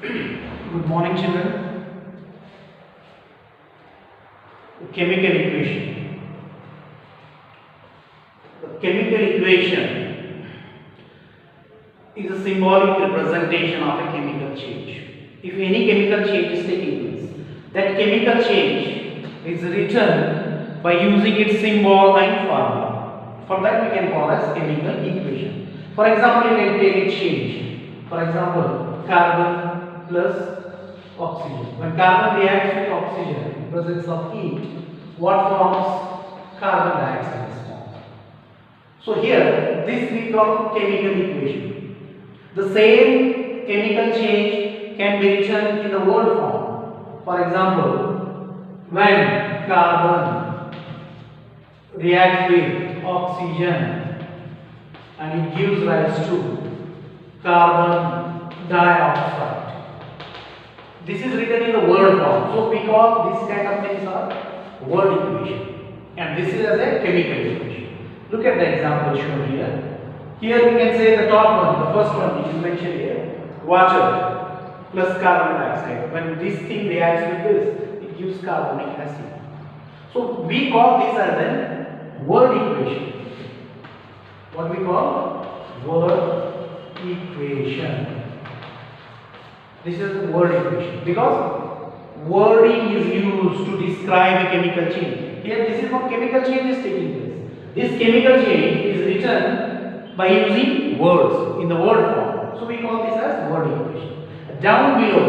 Good morning, children. Chemical equation. The chemical equation is a symbolic representation of a chemical change. If any chemical change is taking place, that chemical change is written by using its symbol and formula. For that we can call as chemical equation. For example, you can take a change. For example, carbon plus oxygen. When carbon reacts with oxygen in presence of heat, what forms? Carbon dioxide is formed. So here, this we call chemical equation. The same chemical change can be written in the word form. For example, when carbon reacts with oxygen and it gives rise to carbon dioxide. This is written in the word form. So we call this kind of things are word equation. And this is as a chemical equation. Look at the example shown here. Here we can say the top one, the first one which is mentioned here. Water plus carbon dioxide. When this thing reacts with this, it gives carbonic acid. So we call this as a word equation. What we call? Word equation. This is the word equation because wording is used to describe a chemical change. Here this is what chemical change is taking place. This chemical change is written by using words in the word form. So we call this as word equation. Down below,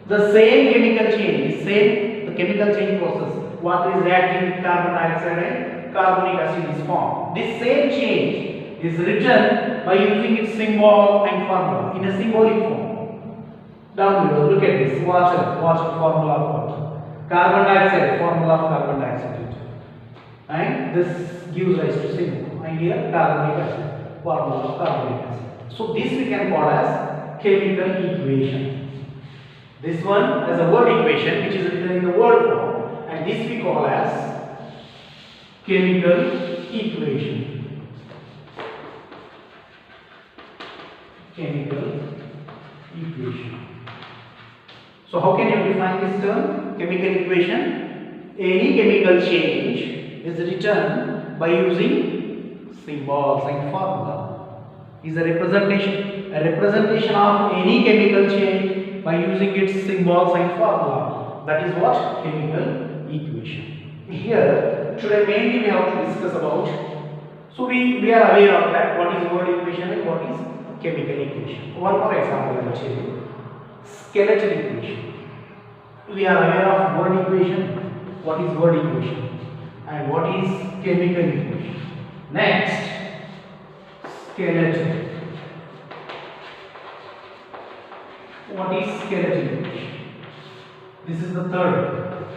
the same chemical change, the chemical change process, what is reacting with carbon dioxide and carbonic acid is formed. This same change is written by using its symbol and formula in a symbolic form. Down below, look at this. Water formula of water. Carbon dioxide, formula of carbon dioxide. And this gives rise to symbol. And here carbonic acid, formula of carbonic acid. So this we can call as chemical equation. This one as a word equation which is written in the word form. And this we call as chemical equation. Chemical equation. So how can you define this term? Chemical equation. Any chemical change is written by using symbols and formula. Is a representation. A representation of any chemical change by using its symbols and formula. That is what? Chemical equation. Here, today mainly we have to discuss about. So we are aware of that. What is word equation and what is chemical equation. One more example I will tell you. Skeletal equation. We are aware of word equation. What is word equation? And what is chemical equation? Next, skeleton. What is skeletal equation? This is the third.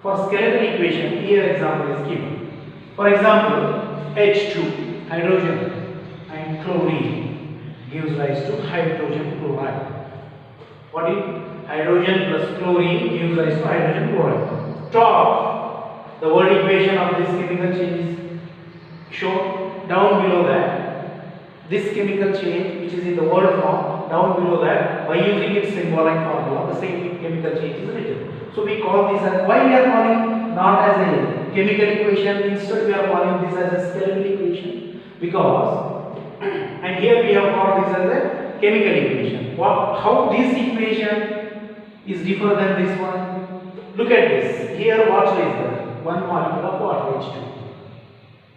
For skeletal equation, here example is given. For example, H2, hydrogen and chlorine gives rise to hydrogen chloride. What is hydrogen plus chlorine gives rise to hydrogen chloride. Top, the word equation of this chemical change is shown. Down below that, this chemical change which is in the word form, down below that, by using its symbol and formula, the same chemical change is written. So we call this as, why we are calling not as a chemical equation, instead we are calling this as a skeletal equation, because and here we have called this as a chemical equation. How this equation is different than this one? Look at this. Here water is there. One molecule of water, H2.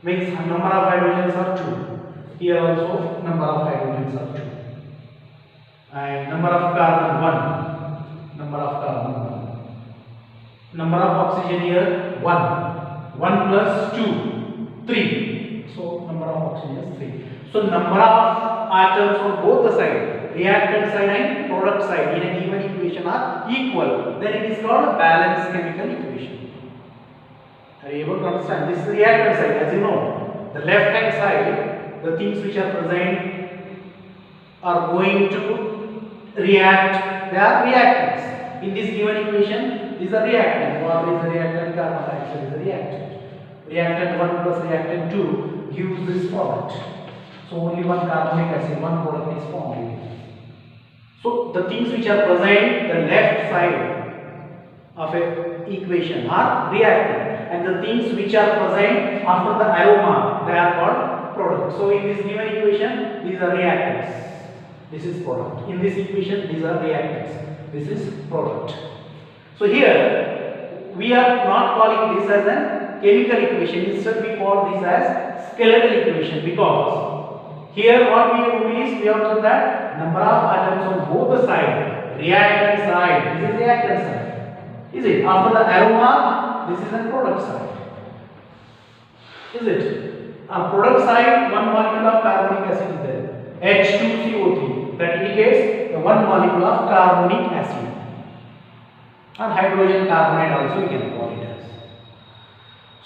Means number of hydrogens are 2. Here also number of hydrogens are 2. And number of carbon 1. Number of carbon 1. Number of oxygen here 1. 1 plus 2. 3. So number of oxygen is 3. So number of atoms on both the sides, reactant side and product side in a given equation are equal. Then it is called a balanced chemical equation. Are you able to understand? This is the reactant side, as you know. The left hand side, the things which are present are going to react. They are reactants. In this given equation, these are reactants. Water is a reactant, carbon dioxide is a reactant. Reactant 1 plus reactant 2 gives this product. So only one carbonic acid, one product is formed. So the things which are present the left side of a equation are reactant, and the things which are present after the arrow mark, they are called product. So in this given equation, these are reactants. This is product. In this equation, these are reactants. This is product. So here we are not calling this as a chemical equation. Instead, we call this as skeletal equation, because here what we do is we observe that number of atoms on both the sides, reactant side, this is reactant side. Is it? After the arrow mark, this is a product side. Is it? On product side, one molecule of carbonic acid is there, H2CO3. That indicates the one molecule of carbonic acid. Or hydrogen carbonate also we can call it as.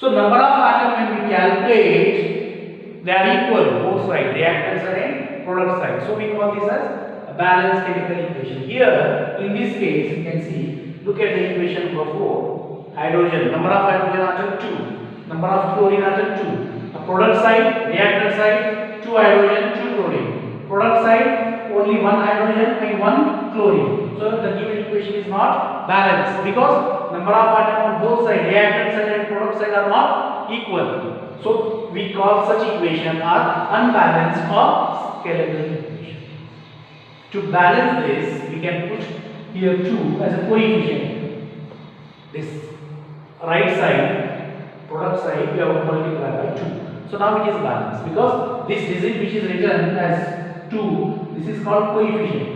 So number of atoms when we calculate, they are equal both sides, reactant side and product side. So we call this as a balanced chemical equation. Here in this case you can see, look at the equation number 4. Hydrogen, number of hydrogen atom 2, number of chlorine atom 2. The product side, reactant side, 2 hydrogen, 2 chlorine. Product side, only 1 hydrogen and 1 chlorine. So the given equation is not balanced because number of atoms on both sides, reactant side and product side, are not equal. So we call such equation are unbalanced or skeletal equation. To balance this, we can put here 2 as a coefficient. This right side, product side, we have to multiply by 2. So now it is balanced because this digit which is written as 2, this is called coefficient.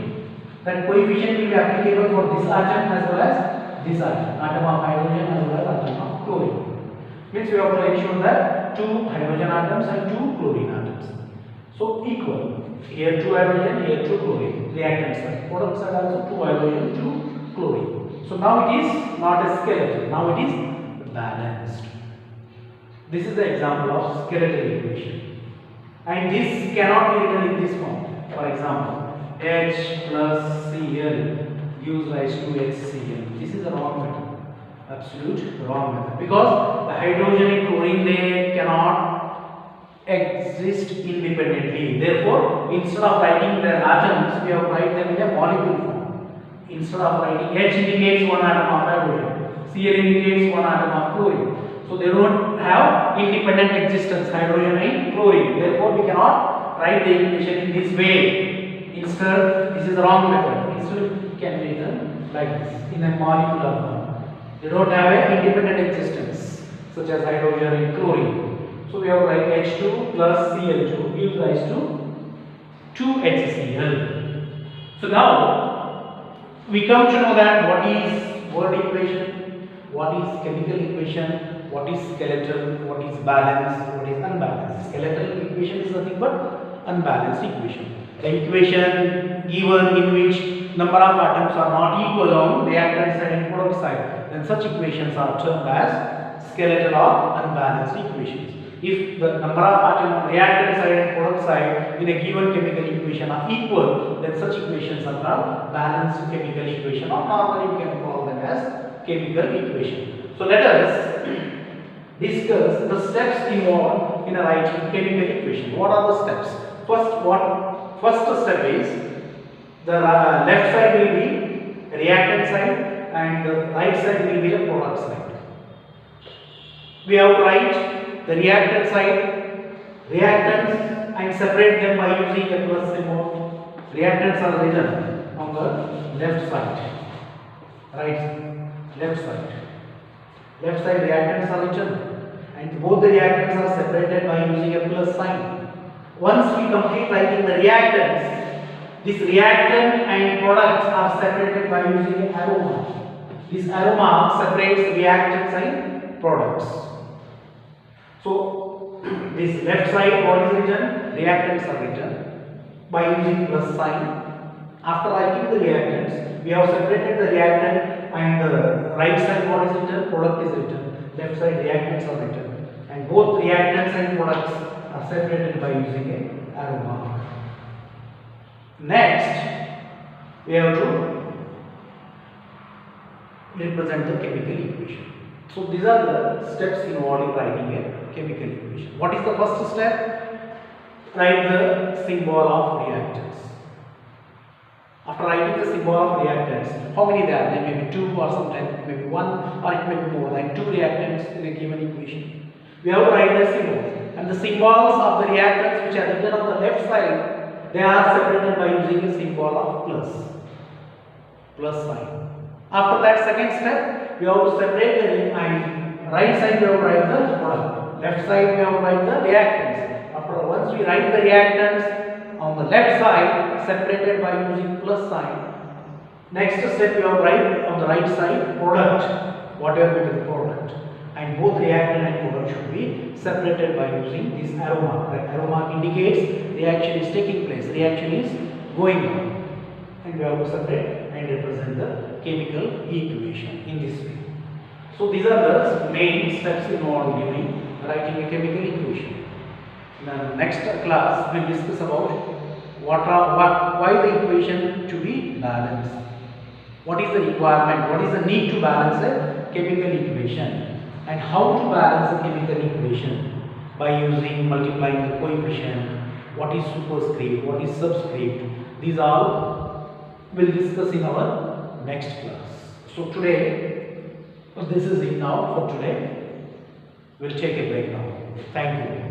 That coefficient will be applicable for this atom as well as this atom of hydrogen as well as atom of chlorine. Means we have to ensure that 2 hydrogen atoms and 2 chlorine atoms. So equal. Here 2 hydrogen, here 2 chlorine. Reactant side. Product side also 2 hydrogen, 2 chlorine. So now it is not a skeleton. Now it is balanced. This is the example of skeletal equation. And this cannot be written in this form. For example, H plus Cl gives rise to HCl. This is a wrong method. Absolute wrong method. Because the hydrogen and chlorine, they cannot exist independently. Therefore, instead of writing their atoms, we have to write them in a molecule form. Instead of writing H indicates 1 atom of hydrogen, Cl indicates 1 atom of chlorine. So they don't have independent existence, hydrogen and chlorine. Therefore, we cannot write the equation in this way. Instead, this is the wrong method. Instead, it can be written like this in a molecular form. They don't have an independent existence, such as hydrogen and chlorine. So we have to write H2 plus Cl2 gives rise to 2HCl. So now we come to know that what is word equation, what is chemical equation, what is skeletal, what is balanced, what is unbalanced. Skeletal equation is nothing but unbalanced equation. The equation given in which number of atoms are not equal on reactant side and product side, then such equations are termed as skeletal or unbalanced equations. If the number of atoms on reactant side and product side in a given chemical equation are equal, then such equations are called balanced chemical equation, or normally we can call them as chemical equation. So let us discuss the steps involved in writing chemical equation. What are the steps? First step is the left side will be reactant side and the right side will be a product side. We have to write the reactant side, reactants, and separate them by using a plus symbol. Reactants are written on the left side, left side reactants are written, and both the reactants are separated by using a plus sign. Once we complete writing the reactants, this reactant and products are separated by using an arrow mark. This arrow mark separates reactants and products. So this left side what is written? Reactants are written by using plus sign. After writing the reactants, we have separated the reactant, and the right side what is written? Product is written. Left side reactants are written, and both reactants and products are separated by using an arrow mark. Next, we have to represent the chemical equation. So these are the steps involved in writing a chemical equation. What is the first step? Write the symbol of reactants. After writing the symbol of reactants, how many there are? There may be 2 or sometimes maybe 1 or it may be more like 2 reactants in a given equation. We have to write the symbols, and the symbols of the reactants which are written on the left side, they are separated by using a symbol of plus sign. After that second step, we have to separate the right side we have to write the product, left side we have to write the reactants. After once we write the reactants on the left side separated by using plus sign, next step we have to write on the right side product, whatever will be the product, and both reactant and product should be separated by using this arrow mark. That arrow mark indicates reaction is taking place, reaction is going on, and we have to separate and represent the chemical equation in this way. So these are the main steps involved during writing a chemical equation. In the next class we will discuss about why the equation to be balanced. What is the requirement? What is the need to balance a chemical equation, and how to balance a chemical equation by using multiplying the coefficient. What is superscript? What is subscript? These all we will discuss in our next class. So today, this is it now for today. We will take a break now. Thank you.